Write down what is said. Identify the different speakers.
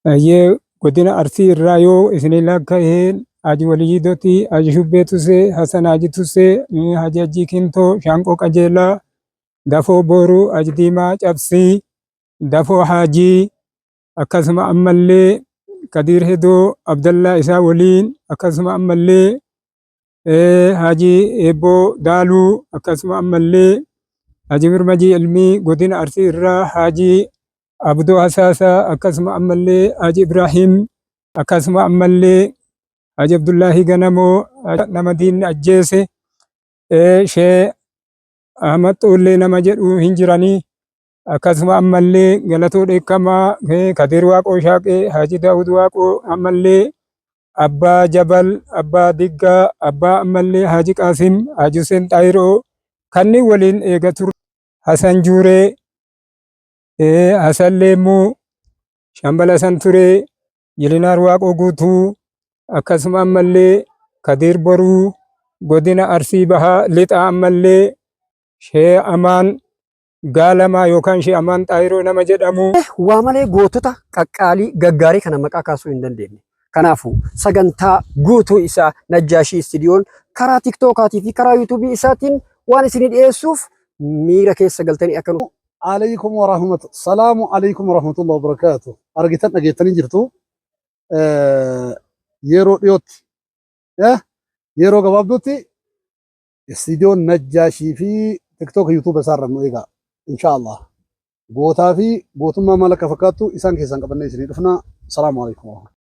Speaker 1: Ye godina Arsii irraa yoo isin lakka'een Haji Waliyyi Dooti, Haji Shubbee Tusee, Hasan Haji Tusee, Haji Hajii Kintoo, Shaanqoo Qajeelaa, Dafoo Booruu, Haji Diimaa Cabsii, Dafoo Haajii, akkasuma ammallee Kadir Hedoo, Abdallaa isaa waliin, akkasuma ammallee Haji Eeboo Daaluu, akkasuma ammallee Haji Mirmajii Ilmii godina Arsii irraa Haji Abdoo Hasaasa, akkasuma ammallee Haji Ibrahim, akkasuma ammallee Haji Abdullaahi Ganamoo nama diinni ajjeese, Shee Ahmad Xoollee nama jedhu hin jiranii, akkasuma ammallee Galatoo Dheekkamaa, Kadir Waaqoo Shaaqee, Haji Daawud Waaqoo, ammallee Abbaa Jabal, Abbaa Diggaa, Abbaa ammallee Haji Qaasim, Haji Hussein Xaayiroo kanneen waliin eega turre, Hasan Juuree, Hasan Leemmuu, Shambala San Turee, Jilinaar Waaqoo Guutuu, akkasuma ammallee Kadir Boruu, godina Arsii Bahaa Lixa ammallee Shee Amaan Gaalamaa yookaan Shee Amaan Xaayiroo nama jedhamu.
Speaker 2: Waa malee gootota qaqqaalii gaggaarii kana maqaa kaasuu hin dandeenye. Kanaafuu sagantaa guutuu isaa Najjaashii Istiidiyoon karaa TikTokaatii fi karaa YouTubii isaatiin waan isin dhiyeessuuf miira keessa galtanii akka nu.
Speaker 3: عليكم ورحمة السلام عليكم ورحمة الله وبركاته أرجعتنا جيتني جرتو يرو يوت يرو جواب دوتي استديو نجاشي في تيك توك يوتيوب صار إيجا إن شاء الله بوتا في بوتما مالك فكاتو إنسان كيسان قبلنا يسري رفنا السلام عليكم ورحمة